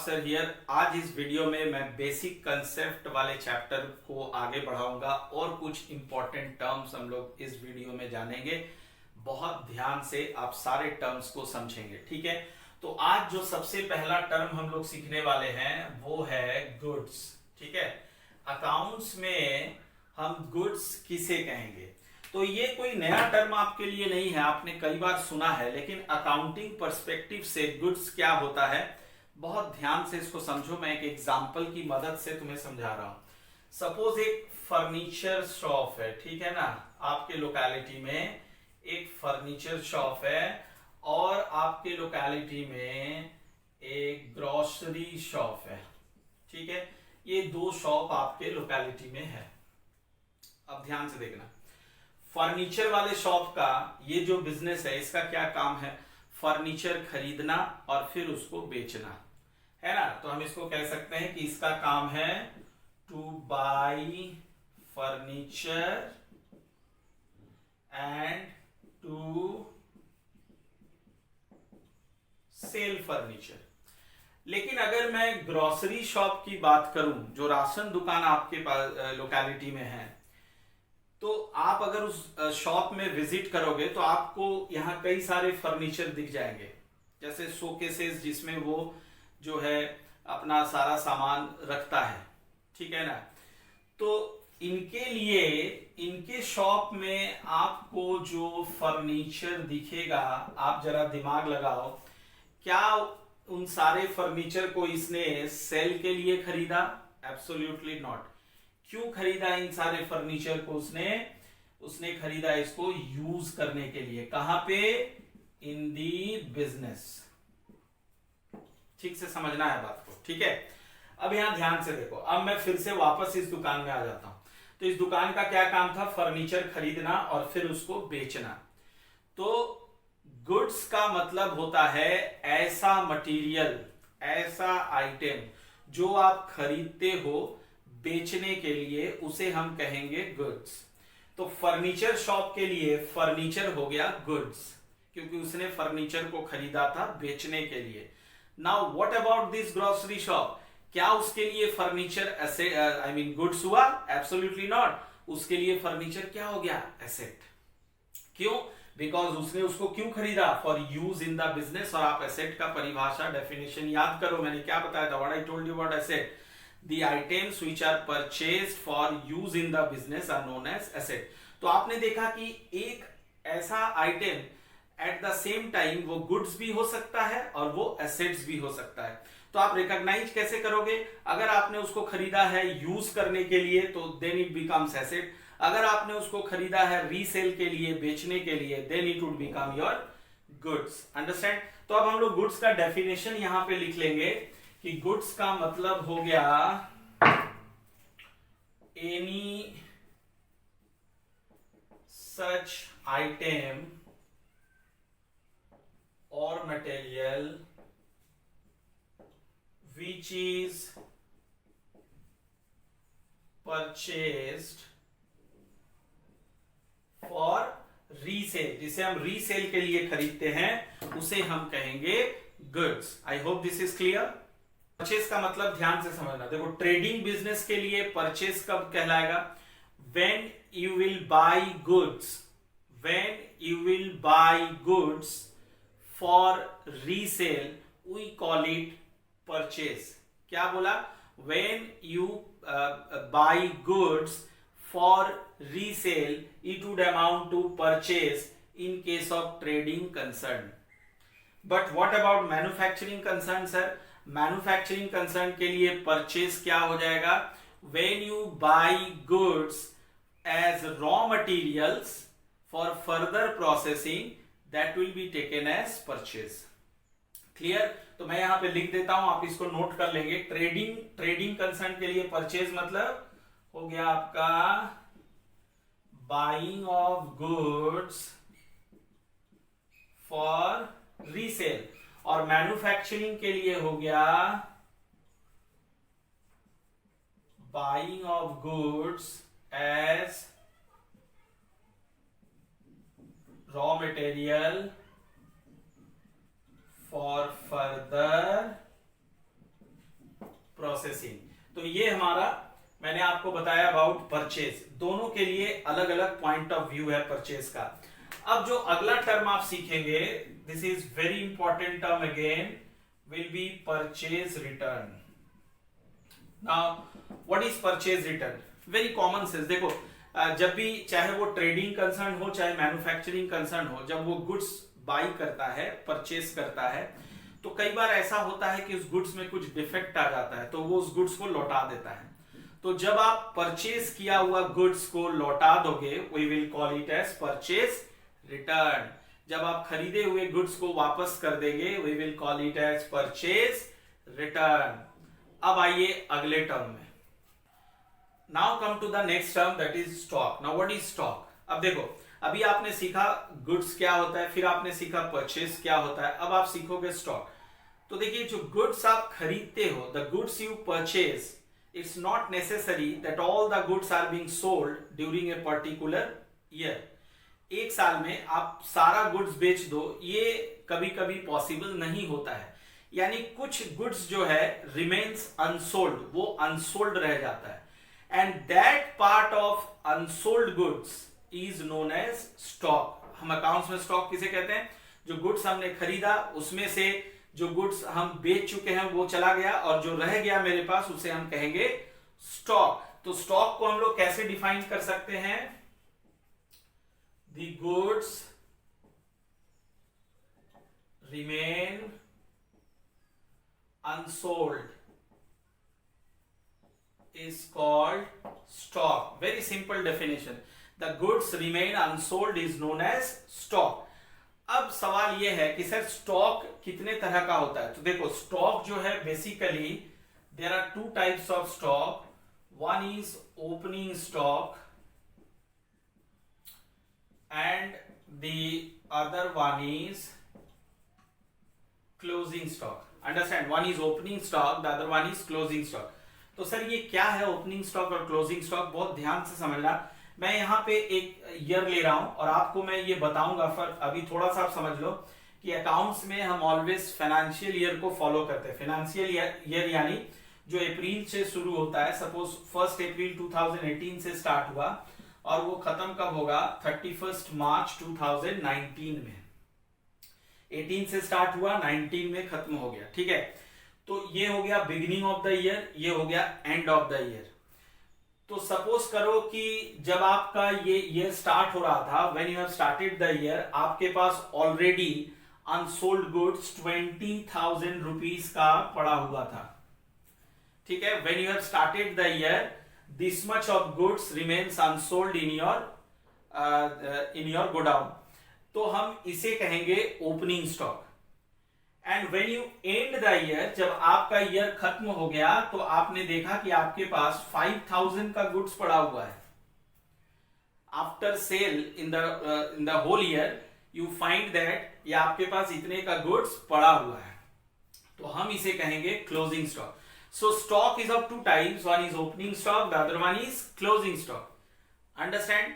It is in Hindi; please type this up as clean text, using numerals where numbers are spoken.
Sir here. आज इस वीडियो में मैं बेसिक कंसेप्ट वाले चैप्टर को आगे बढ़ाऊंगा और कुछ इंपॉर्टेंट टर्म्स हम लोग इस वीडियो में जानेंगे। बहुत ध्यान से आप सारे टर्म्स को समझेंगे, ठीक है। तो आज जो सबसे पहला टर्म हम लोग सीखने वाले हैं वो है गुड्स, ठीक है। अकाउंट्स में हम गुड्स किसे कहेंगे? तो ये कोई नया टर्म आपके लिए नहीं है, आपने कई बार सुना है, लेकिन अकाउंटिंग पर्सपेक्टिव से गुड्स क्या होता है बहुत ध्यान से इसको समझो। मैं एक एग्जांपल की मदद से तुम्हें समझा रहा हूं। सपोज एक फर्नीचर शॉप है, ठीक है ना, आपके लोकेलिटी में एक फर्नीचर शॉप है और आपके लोकेलिटी में एक ग्रोसरी शॉप है, ठीक है। ये दो शॉप आपके लोकेलिटी में है। अब ध्यान से देखना, फर्नीचर वाले शॉप का ये जो बिजनेस है इसका क्या काम है? फर्नीचर खरीदना और फिर उसको बेचना, है ना। तो हम इसको कह सकते हैं कि इसका काम है to buy furniture and to sell furniture. लेकिन अगर मैं ग्रोसरी शॉप की बात करूं, जो राशन दुकान आपके पास लोकेलिटी में है, तो आप अगर उस शॉप में विजिट करोगे तो आपको यहाँ कई सारे फर्नीचर दिख जाएंगे, जैसे शोकेसेस जिसमें वो जो है अपना सारा सामान रखता है, ठीक है ना। तो इनके लिए इनके शॉप में आपको जो फर्नीचर दिखेगा, आप जरा दिमाग लगाओ, क्या उन सारे फर्नीचर को इसने सेल के लिए खरीदा? Absolutely not. क्यों खरीदा इन सारे फर्नीचर को? उसने खरीदा इसको यूज करने के लिए। कहां पे? इन दी बिजनेस। ठीक से समझना है बात को, ठीक है। अब यहां ध्यान से देखो, अब मैं फिर से वापस इस दुकान में आ जाता हूं। तो इस दुकान का क्या काम था? फर्नीचर खरीदना और फिर उसको बेचना। तो गुड्स का मतलब होता है ऐसा मटेरियल, ऐसा आइटम जो आप खरीदते हो बेचने के लिए, उसे हम कहेंगे गुड्स। तो फर्नीचर शॉप के लिए फर्नीचर हो गया गुड्स, क्योंकि उसने फर्नीचर को खरीदा था बेचने के लिए। Now what about this grocery shop? क्या उसके लिए फर्नीचर एसेट गुड्स हुआ? Absolutely not. उसके लिए फर्नीचर क्या हो गया? एसेट। क्यों? बिकॉज उसने उसको क्यों खरीदा? For use in the business. और आप एसेट का परिभाषा डेफिनेशन याद करो, मैंने क्या बताया था? What I told you about asset? The items which are purchased for use in the business are known as asset. तो आपने देखा कि एक ऐसा item at the same time वो गुड्स भी हो सकता है और वो एसेट्स भी हो सकता है। तो आप रिकॉग्नाइज कैसे करोगे? अगर आपने उसको खरीदा है यूज करने के लिए तो देन इट बिकम्स एसेट। अगर आपने उसको खरीदा है रीसेल के लिए, बेचने के लिए, then it would become your goods. Understand? तो अब हम लोग गुड्स का डेफिनेशन यहां पे लिख लेंगे कि गुड्स का मतलब हो गया एनी सच आइटम और material which is purchased for resale, जिसे हम रीसेल के लिए खरीदते हैं, उसे हम कहेंगे goods. I hope this is clear. Purchase का मतलब ध्यान से समझना। देखो, ट्रेडिंग बिजनेस के लिए परचेज कब कहलाएगा? When you will buy goods, when you will buy goods for resale, we call it purchase. क्या बोला? When you buy goods for resale, it would amount to purchase in case of trading concern. But what about manufacturing concern sir? Manufacturing concern के लिए परचेज क्या हो जाएगा? When you buy goods as raw materials for further processing, that will be taken as purchase. Clear? तो मैं यहां पे लिख देता हूं, आप इसको नोट कर लेंगे। ट्रेडिंग कंसर्न के लिए परचेज मतलब हो गया आपका buying of goods for resale, और मैन्युफैक्चरिंग के लिए हो गया buying of goods as raw material for further processing. तो ये हमारा मैंने आपको बताया अबाउट परचेज। दोनों के लिए अलग अलग पॉइंट ऑफ व्यू है परचेज का। अब जो अगला टर्म आप सीखेंगे, this is very important term again, will be purchase return. Now what is purchase return? Very common sense. देखो जब भी चाहे वो ट्रेडिंग कंसर्न हो चाहे मैन्युफैक्चरिंग कंसर्न हो, जब वो गुड्स बाई करता है, परचेस करता है, तो कई बार ऐसा होता है कि उस गुड्स में कुछ डिफेक्ट आ जाता है, तो वो उस गुड्स को लौटा देता है। तो जब आप परचेस किया हुआ गुड्स को लौटा दोगे, we will call it as purchase return. जब आप खरीदे हुए गुड्स को वापस कर देंगे, we will call it as purchase return. अब आइए अगले टर्म में। Now come to the next term, that is stock. Now what is stock? अब देखो, अभी आपने सीखा गुड्स क्या होता है, फिर आपने सीखा परचेस क्या होता है, अब आप सीखोगे स्टॉक। तो देखिए, जो गुड्स आप खरीदते हो, the goods you purchase, it's not necessary that all the goods are being sold during a particular year. एक साल में आप सारा गुड्स बेच दो, ये कभी कभी पॉसिबल नहीं होता है। यानी कुछ गुड्स जो है रिमेन्स अनसोल्ड, वो अनसोल्ड रह जाता है, and that part of unsold goods is known as stock. हम अकाउंट्स में स्टॉक किसे कहते हैं? जो गुड्स हमने खरीदा, उसमें से जो गुड्स हम बेच चुके हैं वो चला गया, और जो रह गया मेरे पास उसे हम कहेंगे स्टॉक। तो स्टॉक को हम लोग कैसे डिफाइन कर सकते हैं? The goods remain unsold is called stock. Very simple definition. The goods remain unsold is known as stock. अब सवाल यह है कि सर स्टॉक कितने तरह का होता है? तो देखो, स्टॉक जो है basically there are two types of stock. One is opening stock and the other one is closing stock. Understand? One is opening stock, the other one is closing stock. तो सर ये क्या है ओपनिंग स्टॉक और क्लोजिंग स्टॉक? बहुत ध्यान से समझना। मैं यहाँ पे एक ईयर ले रहा हूं और आपको मैं ये बताऊंगा। पर अभी थोड़ा सा आप समझ लो कि अकाउंट्स में हम ऑलवेज फाइनेंशियल ईयर को फॉलो करते हैं। फाइनेंशियल ईयर यानी जो अप्रैल से शुरू होता है, सपोज 1 अप्रैल 2018 से स्टार्ट हुआ और वो खत्म कब होगा? 31 मार्च 2019 में। 18 से स्टार्ट हुआ, 19 में खत्म हो गया। ठीक है, तो ये हो गया बिगिनिंग ऑफ द ईयर, ये हो गया एंड ऑफ द ईयर। तो सपोज करो कि जब आपका ये ईयर स्टार्ट हो रहा था, when you have started the year, आपके पास ऑलरेडी अनसोल्ड गुड्स 20,000 रुपीज का पड़ा हुआ था। ठीक है, when you have started the year, this much of goods remains unsold in your godown. तो हम इसे कहेंगे opening stock. And when you and the year, जब आपका ईयर खत्म हो गया, तो आपने देखा कि आपके पास 5,000 का गुड्स पड़ा हुआ है। After sale in the whole year you find that ये आपके पास इतने का गुड्स पड़ा हुआ है, तो हम इसे कहेंगे closing stock. So stock is of two types, one is opening stock, the other one is closing stock. Understand?